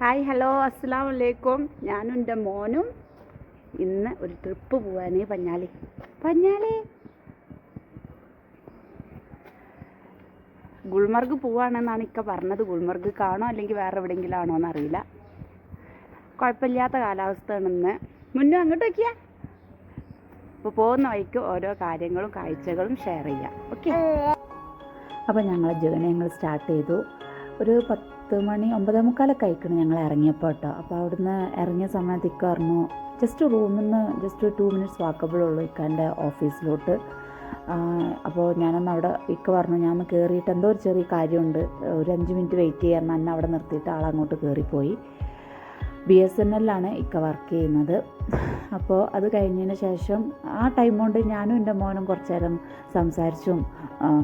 Hi hello അസ്സലാമു അലൈക്കും. ഞാനും എൻ്റെ മോനും ഇന്ന് ഒരു ട്രിപ്പ് പോവാനേ പഞ്ഞാലി ഗുൽമർഗ് പോവാണെന്നാണ് ഇക്ക പറഞ്ഞത്. ഗുൽമർഗ് കാണോ അല്ലെങ്കിൽ വേറെ എവിടെയെങ്കിലും ആണോ എന്നറിയില്ല. കുഴപ്പമില്ലാത്ത കാലാവസ്ഥയാണെന്ന്. മുന്നേ അങ്ങോട്ട് വയ്ക്കുക. അപ്പോൾ പോകുന്ന വഴിക്ക് ഓരോ കാര്യങ്ങളും കാഴ്ചകളും ഷെയർ ചെയ്യാം. ഓക്കെ. അപ്പോൾ ഞങ്ങളെ ജേർണി ഞങ്ങൾ സ്റ്റാർട്ട് ചെയ്തു. ഒരു 10 മണി 9:45 ആയിക്കണം ഞങ്ങൾ ഇറങ്ങിയപ്പോൾ കേട്ടോ. അപ്പോൾ അവിടുന്ന് ഇറങ്ങിയ സമയത്ത് ഇക്ക പറഞ്ഞു ജസ്റ്റ് റൂമിൽ നിന്ന് ജസ്റ്റ് 2 മിനിറ്റ്സ് വാക്കബിൾ ഉള്ളൂ ഇക്കാൻ്റെ ഓഫീസിലോട്ട്. അപ്പോൾ ഞാനൊന്ന് അവിടെ ഇക്ക പറഞ്ഞു ഞാൻ ഒന്ന് കയറിയിട്ട് എന്തോ ഒരു ചെറിയ കാര്യമുണ്ട്, ഒരു 5 മിനിറ്റ് വെയിറ്റ് ചെയ്യാൻ എന്നെ അവിടെ നിർത്തിയിട്ട് ആളങ്ങോട്ട് കയറിപ്പോയി. BSNL ഇക്ക വർക്ക് ചെയ്യുന്നത്. അപ്പോൾ അത് കഴിഞ്ഞതിന് ശേഷം ആ ടൈം കൊണ്ട് ഞാനും എൻ്റെ മോനും കുറച്ച് നേരം സംസാരിച്ചും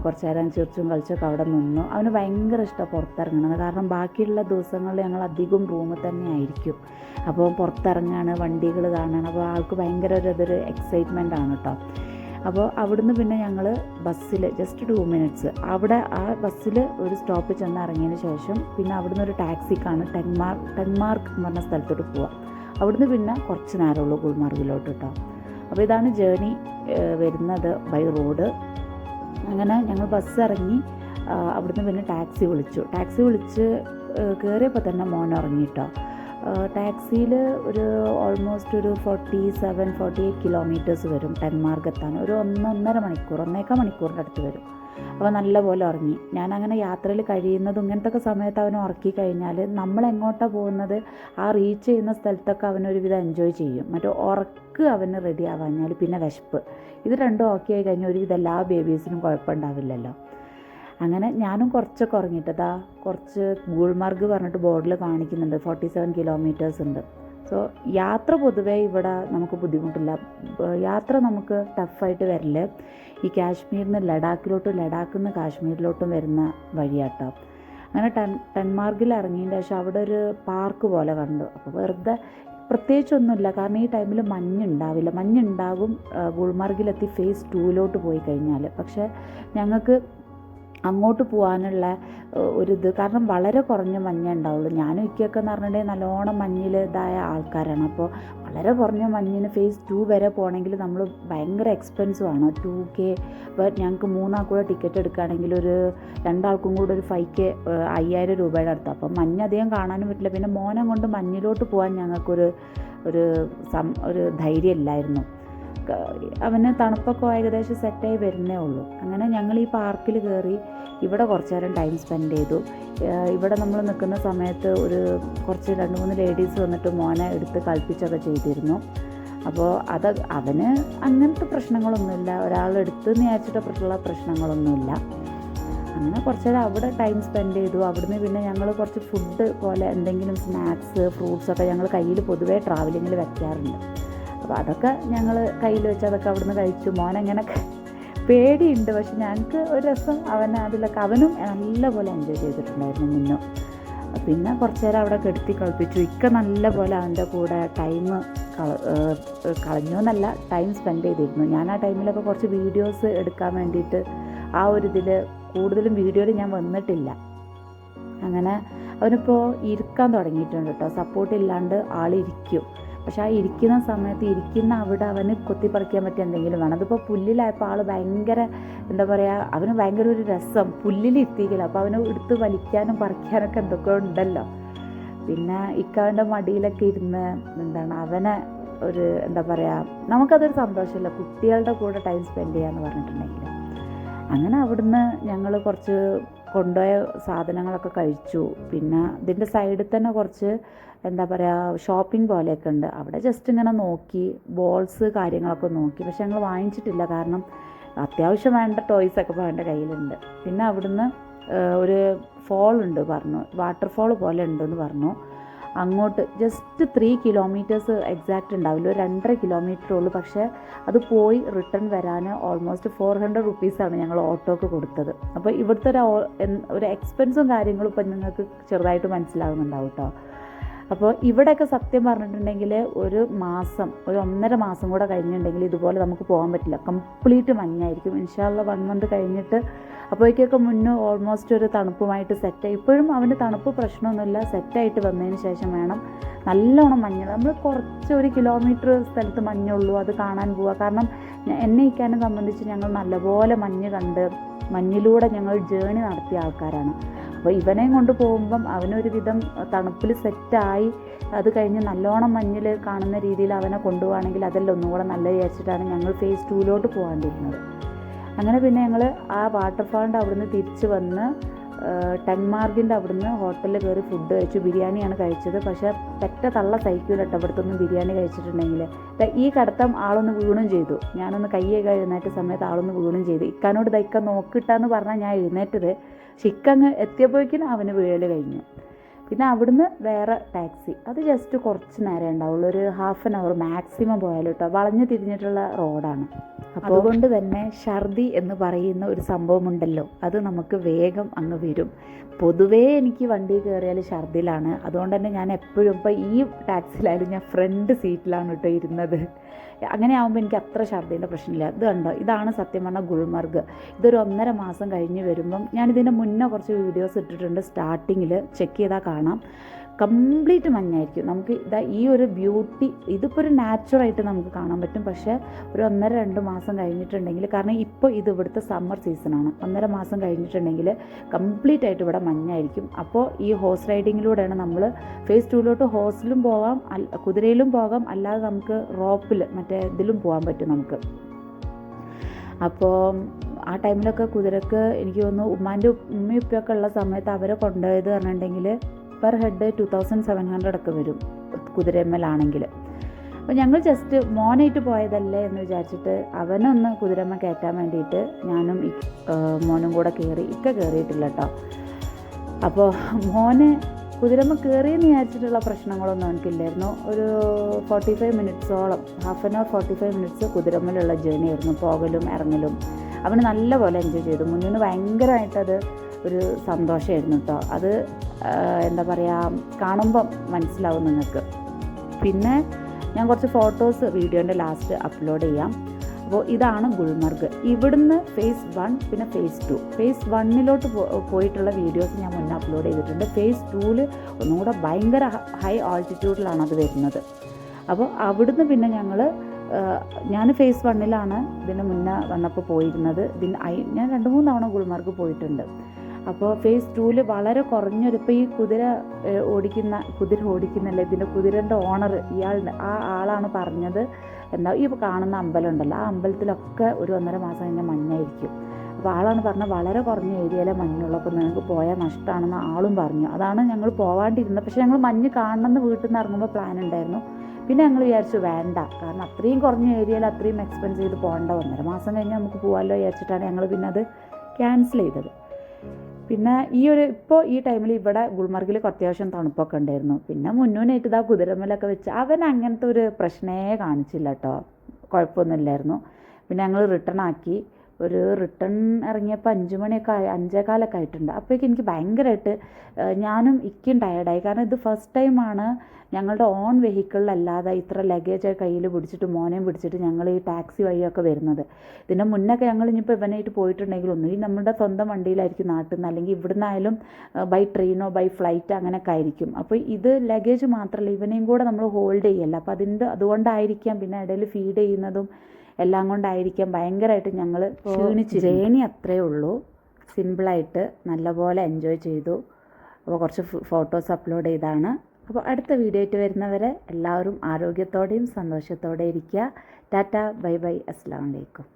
കുറച്ച് നേരം ചിരിച്ചും കളിച്ചൊക്കെ അവിടെ നിന്നു. അവന് ഭയങ്കര ഇഷ്ടമാണ് പുറത്തിറങ്ങുന്നത്. കാരണം ബാക്കിയുള്ള ദിവസങ്ങളിൽ ഞങ്ങൾ അധികം റൂമിൽ തന്നെ ആയിരിക്കും. അപ്പോൾ പുറത്തിറങ്ങുകയാണ്, വണ്ടികൾ കാണുകയാണ്. അപ്പോൾ ആൾക്ക് ഭയങ്കര അതൊരു എക്സൈറ്റ്മെൻ്റ് ആണ് കേട്ടോ. അപ്പോൾ അവിടുന്ന് പിന്നെ ഞങ്ങൾ ബസ്സിൽ ജസ്റ്റ് 2 മിനിറ്റ്സ് അവിടെ ആ ബസ്സിൽ ഒരു സ്റ്റോപ്പ് ചെന്ന് ഇറങ്ങിയതിന് ശേഷം പിന്നെ അവിടുന്ന് ഒരു ടാക്സിക്കാണ് ടെൻമാർക്ക് എന്ന് പറഞ്ഞ സ്ഥലത്തോട്ട് പോവുക. അവിടുന്ന് പിന്നെ കുറച്ച് നേരമുള്ളൂ ഗുൽമർഗിലോട്ട് കേട്ടോ. അപ്പോൾ ഇതാണ് ജേർണി വരുന്നത് ബൈ റോഡ്. അങ്ങനെ ഞങ്ങൾ ബസ് ഇറങ്ങി അവിടുന്ന് പിന്നെ ടാക്സി വിളിച്ച് കയറിയപ്പോൾ തന്നെ മോൻ ഇറങ്ങി കേട്ടോ. ടാക്സിയിൽ ഒരു ഓൾമോസ്റ്റ് ഒരു 47-48 കിലോമീറ്റേഴ്സ് വരും ടെൻമാർഗ് എത്താൻ. ഒരു 1.5 മണിക്കൂർ 1.25 മണിക്കൂറിൻ്റെ അടുത്ത് വരും. അപ്പോൾ നല്ലപോലെ ഉറങ്ങി. ഞാനങ്ങനെ യാത്രയിൽ കഴിയുന്നതും ഇങ്ങനത്തെ സമയത്ത് അവനെ ഉറക്കി കഴിഞ്ഞാൽ നമ്മളെങ്ങോട്ടാണ് പോകുന്നത് ആ റീച്ച് ചെയ്യുന്ന സ്ഥലത്തൊക്കെ അവനൊരുവിധം എൻജോയ് ചെയ്യും. മറ്റേ ഉറക്ക് അവന് റെഡി ആവാഞ്ഞാൽ പിന്നെ വിശപ്പ്, ഇത് രണ്ടും ഓക്കെ ആയി കഴിഞ്ഞാൽ ഒരുവിധം എല്ലാ ബേബീസിനും കുഴപ്പമുണ്ടാവില്ലല്ലോ. അങ്ങനെ ഞാനും കുറച്ചൊക്കെ ഉറങ്ങിയിട്ടതാ. കുറച്ച് ഗുൽമർഗ് പറഞ്ഞിട്ട് ബോർഡിൽ കാണിക്കുന്നുണ്ട് 47 കിലോമീറ്റേഴ്സ് ഉണ്ട്. സോ യാത്ര പൊതുവേ ഇവിടെ നമുക്ക് ബുദ്ധിമുട്ടില്ല. യാത്ര നമുക്ക് ടഫായിട്ട് വരില്ല. ഈ കാശ്മീരിൽ നിന്ന് ലഡാക്കിൽ നിന്ന് കാശ്മീരിലോട്ടും വരുന്ന വഴിയാട്ടോ. അങ്ങനെ ടെൻമാർഗിൽ ഇറങ്ങിയതിൻ്റെ ശേഷം അവിടെ ഒരു പാർക്ക് പോലെ കണ്ടു. അപ്പോൾ വെറുതെ പ്രത്യേകിച്ചൊന്നുമില്ല, കാരണം ഈ ടൈമിൽ മഞ്ഞുണ്ടാകും ഗുൽമർഗിലെത്തി ഫേസ് 2 പോയി കഴിഞ്ഞാൽ. പക്ഷേ ഞങ്ങൾക്ക് അങ്ങോട്ട് പോകാനുള്ള ഒരിത്, കാരണം വളരെ കുറഞ്ഞ മഞ്ഞേ ഉണ്ടാവുള്ളൂ. ഞാനും ഇക്കൊക്കെ എന്ന് പറഞ്ഞിട്ടുണ്ടെങ്കിൽ നല്ലോണം മഞ്ഞിൽ ഇതായ ആൾക്കാരാണ്. അപ്പോൾ വളരെ കുറഞ്ഞ മഞ്ഞിന് ഫേസ് 2 വരെ പോകണമെങ്കിൽ നമ്മൾ ഭയങ്കര എക്സ്പെൻസീവ് ആണ്. 2K. ഇപ്പോൾ ഞങ്ങൾക്ക് 3 ആൾക്ക് കൂടെ ടിക്കറ്റ് എടുക്കുകയാണെങ്കിൽ ഒരു 2 ആൾക്കും കൂടെ ഒരു 5K 5000 രൂപയുടെ അടുത്ത്. അപ്പം മഞ്ഞ് അധികം കാണാനും പറ്റില്ല. പിന്നെ മോനെ കൊണ്ട് മഞ്ഞിലോട്ട് പോകാൻ ഞങ്ങൾക്കൊരു ഒരു ധൈര്യമില്ലായിരുന്നു. അവന് തണുപ്പൊക്കെ ഏകദേശം സെറ്റായി വരുന്നേ ഉള്ളൂ. അങ്ങനെ ഞങ്ങൾ ഈ പാർക്കിൽ കയറി ഇവിടെ കുറച്ച് നേരം ടൈം സ്പെൻഡ് ചെയ്തു. ഇവിടെ നമ്മൾ നിൽക്കുന്ന സമയത്ത് കുറച്ച് 2-3 ലേഡീസ് വന്നിട്ട് മോനെ എടുത്ത് കളിപ്പിച്ചൊക്കെ ചെയ്തിരുന്നു. അപ്പോൾ അവന് അങ്ങനത്തെ പ്രശ്നങ്ങളൊന്നുമില്ല, ഒരാളെടുത്ത് വിചാരിച്ചിട്ടുള്ള പ്രശ്നങ്ങളൊന്നുമില്ല. അങ്ങനെ കുറച്ച് നേരം അവിടെ ടൈം സ്പെൻഡ് ചെയ്തു. അവിടുന്ന് പിന്നെ ഞങ്ങൾ കുറച്ച് ഫുഡ് പോലെ എന്തെങ്കിലും സ്നാക്സ് ഫ്രൂട്ട്സൊക്കെ ഞങ്ങൾ കയ്യിൽ പൊതുവേ ട്രാവലിങ്ങിൽ വയ്ക്കാറുണ്ട്. അപ്പോൾ അതൊക്കെ ഞങ്ങൾ കയ്യിൽ വെച്ച് അതൊക്കെ അവിടുന്ന് കഴിച്ചു. മോനങ്ങനെ പേടിയുണ്ട്, പക്ഷെ ഞങ്ങൾക്ക് ഒരു രസം അതിലൊക്കെ അവനും നല്ലപോലെ എൻജോയ് ചെയ്തിട്ടുണ്ടായിരുന്നു മുന്നും. പിന്നെ കുറച്ച് നേരം അവിടെ കെടുത്തി കളിപ്പിച്ചു. നല്ലപോലെ അവൻ്റെ കൂടെ കളഞ്ഞു എന്നല്ല, ടൈം സ്പെൻഡ് ചെയ്തിരുന്നു. ഞാൻ ആ ടൈമിലൊക്കെ കുറച്ച് വീഡിയോസ് എടുക്കാൻ വേണ്ടിയിട്ട് ആ ഒരു ഇതിൽ കൂടുതലും വീഡിയോയിൽ ഞാൻ വന്നിട്ടില്ല. അങ്ങനെ അവനിപ്പോൾ ഇരിക്കാൻ തുടങ്ങിയിട്ടുണ്ട് കേട്ടോ. സപ്പോർട്ടില്ലാണ്ട് ആളിരിക്കും. പക്ഷെ ആ ഇരിക്കുന്ന സമയത്ത് അവിടെ അവന് കൊത്തിപ്പറിക്കാൻ പറ്റിയ എന്തെങ്കിലും വേണം. അതിപ്പോൾ പുല്ലിലായപ്പോൾ ആൾ ഭയങ്കര എന്താ പറയുക, അവന് ഭയങ്കര ഒരു രസം പുല്ലിലിരുത്തിയില്ല. അപ്പോൾ അവന് എടുത്ത് വലിക്കാനും പറിക്കാനൊക്കെ എന്തൊക്കെ ഉണ്ടല്ലോ. പിന്നെ ഇക്കാവിൻ്റെ മടിയിലൊക്കെ ഇരുന്ന് അവനെ ഒരു എന്താ പറയുക, നമുക്കതൊരു സന്തോഷമില്ല കുട്ടികളുടെ കൂടെ ടൈം സ്പെൻഡ് ചെയ്യാന്ന് പറഞ്ഞിട്ടുണ്ടെങ്കിൽ. അങ്ങനെ അവിടുന്ന് ഞങ്ങൾ കുറച്ച് കൊണ്ടുപോയ സാധനങ്ങളൊക്കെ കഴിച്ചു. പിന്നെ ഇതിൻ്റെ സൈഡിൽ തന്നെ കുറച്ച് എന്താ പറയുക ഷോപ്പിംഗ് പോലെയൊക്കെ ഉണ്ട്. അവിടെ ജസ്റ്റ് ഇങ്ങനെ നോക്കി ബോൾസ് കാര്യങ്ങളൊക്കെ നോക്കി. പക്ഷെ ഞങ്ങൾ വാങ്ങിച്ചിട്ടില്ല, കാരണം അത്യാവശ്യം വേണ്ട ടോയ്സൊക്കെ ഇപ്പോൾ അവൻ്റെ കയ്യിലുണ്ട്. പിന്നെ അവിടുന്ന് ഒരു ഫോളുണ്ട് പറഞ്ഞു, വാട്ടർഫോൾ പോലെ ഉണ്ടെന്ന് പറഞ്ഞു. അങ്ങോട്ട് ജസ്റ്റ് 3 കിലോമീറ്റേഴ്സ് എക്സാക്റ്റ് ഉണ്ടാവില്ല, ഒരു 2.5 കിലോമീറ്റർ ഉള്ളൂ. പക്ഷേ അത് പോയി റിട്ടേൺ വരാൻ ഓൾമോസ്റ്റ് 400 റുപ്പീസാണ് ഞങ്ങൾ ഓട്ടോക്ക് കൊടുത്തത്. അപ്പോൾ ഇവിടുത്തെ ഒരു എക്സ്പെൻസും കാര്യങ്ങളും ഇപ്പം നിങ്ങൾക്ക് ചെറുതായിട്ട് മനസ്സിലാകുന്നുണ്ടാവും കേട്ടോ. അപ്പോൾ ഇവിടെയൊക്കെ സത്യം പറഞ്ഞിട്ടുണ്ടെങ്കിൽ ഒരു 1.5 മാസം കൂടെ കഴിഞ്ഞിട്ടുണ്ടെങ്കിൽ ഇതുപോലെ നമുക്ക് പോകാൻ പറ്റില്ല. കംപ്ലീറ്റ് മഞ്ഞായിരിക്കും. ഇൻഷാല്ല 1 മന്ത് കഴിഞ്ഞിട്ട് അപ്പോഴേക്കൊക്കെ മുന്നേ ഓൾമോസ്റ്റ് ഒരു തണുപ്പുമായിട്ട് സെറ്റായി. ഇപ്പോഴും അവന് തണുപ്പ് പ്രശ്നമൊന്നുമില്ല. സെറ്റായിട്ട് വന്നതിന് ശേഷം വേണം നല്ലോണം മഞ്ഞ്. നമ്മൾ കുറച്ച് 1 കിലോമീറ്റർ സ്ഥലത്ത് മഞ്ഞുള്ളൂ, അത് കാണാൻ പോവുക. കാരണം എന്നെ ഇക്കാനെ സംബന്ധിച്ച് ഞങ്ങൾ നല്ലപോലെ മഞ്ഞ് കണ്ട് മഞ്ഞിലൂടെ ഞങ്ങൾ ജേണി നടത്തിയ ആൾക്കാരാണ്. അപ്പോൾ ഇവനെയും കൊണ്ട് പോകുമ്പം അവനൊരുവിധം തണുപ്പിൽ സെറ്റായി അത് കഴിഞ്ഞ് നല്ലോണം മഞ്ഞിൽ കാണുന്ന രീതിയിൽ അവനെ കൊണ്ടുപോവുകയാണെങ്കിൽ അതെല്ലാം ഒന്നുകൂടെ നല്ലത് വിചാരിച്ചിട്ടാണ് ഞങ്ങൾ ഫേസ് 2 പോകാണ്ടിരുന്നത്. അങ്ങനെ പിന്നെ ഞങ്ങൾ ആ വാട്ടർഫാളിൻ്റെ അവിടുന്ന് തിരിച്ച് വന്ന് ടെൻമാർഗിൻ്റെ അവിടുന്ന് ഹോട്ടലിൽ കയറി ഫുഡ് കഴിച്ചു. ബിരിയാണിയാണ് കഴിച്ചത്. പക്ഷേ പെറ്റ തള്ള സഹിക്കൂല കേട്ടോ ഇവിടുത്തൊന്നും ബിരിയാണി കഴിച്ചിട്ടുണ്ടെങ്കിൽ. ഈ കടത്തം ആളൊന്ന് വീണും ചെയ്തു. ഞാനൊന്ന് കയ്യൊക്കെ എഴുന്നേറ്റ സമയത്ത് ആളൊന്ന് വീണും ചെയ്തു. ഇക്കാനോട് ഇക്ക നോക്കിട്ടാന്ന് പറഞ്ഞാൽ ഞാൻ എഴുന്നേറ്റത്. പക്ഷെ ഇക്കങ്ങ് എത്തിയപ്പോഴേക്കും അവന് വീഴൽ കഴിഞ്ഞു. പിന്നെ അവിടുന്ന് വേറെ ടാക്സി. അത് ജസ്റ്റ് കുറച്ച് നേരം ഉണ്ടാവുള്ളൂ, ഒരു 1/2 hour മാക്സിമം പോയാലും കേട്ടോ. വളഞ്ഞു തിരിഞ്ഞിട്ടുള്ള റോഡാണ്. അപ്പോൾ അതുകൊണ്ട് തന്നെ ഛർദി എന്ന് പറയുന്ന ഒരു സംഭവമുണ്ടല്ലോ, അത് നമുക്ക് വേഗം അങ്ങ് വരും. പൊതുവേ എനിക്ക് വണ്ടി കയറിയാൽ ഛർദിലാണ്. അതുകൊണ്ട് തന്നെ ഞാൻ എപ്പോഴും ഇപ്പോൾ ഈ ടാക്സിയിലായാലും ഞാൻ ഫ്രണ്ട് സീറ്റിലാണ് കേട്ടോ ഇരുന്നത്. അങ്ങനെ ആകുമ്പോൾ എനിക്ക് അത്ര ഛർദീൻ്റെ പ്രശ്നമില്ല. ഇത് കണ്ടോ, ഇതാണ് സത്യം പറഞ്ഞാൽ ഗുൽമർഗ്. ഇതൊരു 1.5 മാസം കഴിഞ്ഞ് വരുമ്പം ഞാനിതിൻ്റെ മുന്നേ കുറച്ച് വീഡിയോസ് ഇട്ടിട്ടുണ്ട്. സ്റ്റാർട്ടിങ്ങിൽ ചെക്ക് ചെയ്താൽ കാണാം, കംപ്ലീറ്റ് മഞ്ഞായിരിക്കും. നമുക്ക് ഈ ഒരു ബ്യൂട്ടി ഇതിപ്പോൾ ഒരു നാച്ചുറായിട്ട് നമുക്ക് കാണാൻ പറ്റും. പക്ഷേ ഒരു 1.5-2 മാസം കഴിഞ്ഞിട്ടുണ്ടെങ്കിൽ, കാരണം ഇപ്പോൾ ഇത് ഇവിടുത്തെ സമ്മർ സീസണാണ്, 1.5 മാസം കഴിഞ്ഞിട്ടുണ്ടെങ്കിൽ കംപ്ലീറ്റ് ആയിട്ട് ഇവിടെ മഞ്ഞായിരിക്കും. അപ്പോൾ ഈ ഹോഴ്സ് റൈഡിങ്ങിലൂടെയാണ് നമ്മൾ ഫേസ് 2 ഹോഴ്സിലും പോകാം, കുതിരയിലും പോകാം, അല്ലാതെ നമുക്ക് റോപ്പിൽ മറ്റേ ഇതിലും പോകാൻ പറ്റും നമുക്ക്. അപ്പോൾ ആ ടൈമിലൊക്കെ കുതിരക്ക് എനിക്ക് തോന്നുന്നു ഉമ്മാൻ്റെ ഉമ്മയും ഉപ്പയൊക്കെ ഉള്ള സമയത്ത് അവരെ കൊണ്ടുപോയത് പറഞ്ഞിട്ടുണ്ടെങ്കിൽ പെർ ഹെഡ് 2700 ഒക്കെ വരും കുതിരമ്മലാണെങ്കിൽ. അപ്പോൾ ഞങ്ങൾ ജസ്റ്റ് മോനായിട്ട് പോയതല്ലേ എന്ന് വിചാരിച്ചിട്ട് അവനൊന്ന് കുതിരമ്മ കയറ്റാൻ വേണ്ടിയിട്ട് ഞാനും മോനും കൂടെ കയറി. കയറിയിട്ടില്ല കേട്ടോ. അപ്പോൾ മോന് കുതിരമ്മ കയറിയെന്ന് വിചാരിച്ചിട്ടുള്ള പ്രശ്നങ്ങളൊന്നും എനിക്കില്ലായിരുന്നു. ഒരു 45 മിനിറ്റ്സോളം 1/2 hour 45 മിനിറ്റ്സ് കുതിരമ്മലുള്ള ജേണി ആയിരുന്നു, പോകലും ഇറങ്ങലും. അവന് നല്ലപോലെ എൻജോയ് ചെയ്തു. മുന്നിന് ഭയങ്കരമായിട്ടത് ഒരു സന്തോഷമായിരുന്നു കേട്ടോ. അത് എന്താ പറയുക, കാണുമ്പം മനസ്സിലാവും നിങ്ങൾക്ക്. പിന്നെ ഞാൻ കുറച്ച് ഫോട്ടോസ് വീഡിയോൻ്റെ ലാസ്റ്റ് അപ്ലോഡ് ചെയ്യാം. അപ്പോൾ ഇതാണ് ഗുൽമർഗ്. ഇവിടുന്ന് ഫേസ് 1 പിന്നെ ഫേസ് 2. ഫേസ് 1 പോയിട്ടുള്ള വീഡിയോസ് ഞാൻ മുന്നേ അപ്ലോഡ് ചെയ്തിട്ടുണ്ട്. ഫേസ് 2 ഒന്നും കൂടെ ഭയങ്കര ഹൈ ആൾട്ടിറ്റ്യൂഡിലാണ് അത് വരുന്നത്. അപ്പോൾ അവിടുന്ന് പിന്നെ ഞാൻ ഫേസ് 1 ഇതിന് മുന്നേ വന്നപ്പോൾ പോയിരുന്നത്. ഞാൻ 2-3 തവണ ഗുൽമർഗ് പോയിട്ടുണ്ട്. അപ്പോൾ ഫേസ് 2 വളരെ കുറഞ്ഞൊരു, ഇപ്പോൾ ഈ കുതിര ഓടിക്കുന്നല്ലേ ഇതിൻ്റെ കുതിരൻ്റെ ഓണർ ആളാണ് പറഞ്ഞത്, എന്താ ഈ കാണുന്ന അമ്പലം ഉണ്ടല്ലോ, ആ അമ്പലത്തിലൊക്കെ ഒരു 1.5 മാസം കഴിഞ്ഞാൽ മഞ്ഞായിരിക്കും. അപ്പോൾ ആളാണ് പറഞ്ഞത് വളരെ കുറഞ്ഞ ഏരിയയിലെ മഞ്ഞുള്ളപ്പോൾ നിങ്ങൾക്ക് പോയാൽ നഷ്ടമാണെന്ന് ആളും പറഞ്ഞു. അതാണ് ഞങ്ങൾ പോകാണ്ടിരുന്നത്. പക്ഷേ ഞങ്ങൾ മഞ്ഞ് കാണണമെന്ന് വീട്ടിൽ നിന്ന് ഇറങ്ങുമ്പോൾ പ്ലാൻ ഉണ്ടായിരുന്നു. പിന്നെ ഞങ്ങൾ വിചാരിച്ചു വേണ്ട, കാരണം അത്രയും കുറഞ്ഞ ഏരിയയിൽ അത്രയും എക്സ്പെൻസ് ചെയ്ത് പോകേണ്ട, 1.5 മാസം കഴിഞ്ഞാൽ നമുക്ക് പോകാമല്ലോ വിചാരിച്ചിട്ടാണ് ഞങ്ങൾ പിന്നെ അത് ക്യാൻസൽ ചെയ്തത്. പിന്നെ ഇപ്പോൾ ഈ ടൈമിൽ ഇവിടെ ഗുൽമർഗിൽ അത്യാവശ്യം തണുപ്പൊക്കെ ഉണ്ടായിരുന്നു. പിന്നെ മുന്നോനായിട്ട് ഇതാ കുതിരമ്മലൊക്കെ വെച്ച് അവൻ അങ്ങനത്തെ ഒരു പ്രശ്നമേ കാണിച്ചില്ല കേട്ടോ, കുഴപ്പമൊന്നുമില്ലായിരുന്നു. പിന്നെ ഞങ്ങൾ റിട്ടേൺ ആക്കി. റിട്ടേൺ ഇറങ്ങിയപ്പോൾ 5 മണിയൊക്കെ 5:15 ആയിട്ടുണ്ട്. അപ്പോഴേക്കും എനിക്ക് ഭയങ്കരമായിട്ട് ഞാനും ഇക്കും ടയർഡായി. കാരണം ഇത് ഫസ്റ്റ് ടൈമാണ് ഞങ്ങളുടെ ഓൺ വെഹിക്കിളിലല്ലാതെ ഇത്ര ലഗേജ് കയ്യിൽ പിടിച്ചിട്ട് മോനെയും പിടിച്ചിട്ട് ഞങ്ങൾ ഈ ടാക്സി വഴിയൊക്കെ വരുന്നത്. ഇതിൻ്റെ മുന്നൊക്കെ ഞങ്ങൾ ഇനിയിപ്പോൾ ഇവനായിട്ട് പോയിട്ടുണ്ടെങ്കിൽ ഒന്നുകിൽ നമ്മുടെ സ്വന്തം വണ്ടിയിലായിരിക്കും നാട്ടിൽ നിന്ന്, അല്ലെങ്കിൽ ഇവിടുന്നായാലും ബൈ ട്രെയിനോ ബൈ ഫ്ലൈറ്റ് അങ്ങനെയൊക്കെ ആയിരിക്കും. അപ്പോൾ ഇത് ലഗേജ് മാത്രമല്ല, ഇവനെയും കൂടെ നമ്മൾ ഹോൾഡ് ചെയ്യല്ല. അപ്പോൾ അതുകൊണ്ടായിരിക്കാം, പിന്നെ ഇടയിൽ ഫീഡ് ചെയ്യുന്നതും എല്ലാം കൊണ്ടായിരിക്കാം ഭയങ്കരമായിട്ട് ഞങ്ങൾ ക്ഷീണിച്ചു. ജേണി അത്രയേ ഉള്ളൂ, സിമ്പിളായിട്ട് നല്ലപോലെ എൻജോയ് ചെയ്തു. അപ്പോൾ കുറച്ച് ഫോട്ടോസ് അപ്ലോഡ് ചെയ്താണ്. അപ്പോൾ അടുത്ത വീഡിയോ ആയിട്ട് വരുന്നവരെ എല്ലാവരും ആരോഗ്യത്തോടെയും സന്തോഷത്തോടെ ഇരിക്കുക. ടാറ്റ, ബൈ ബൈ, അസ്സലാമു അലൈക്കും.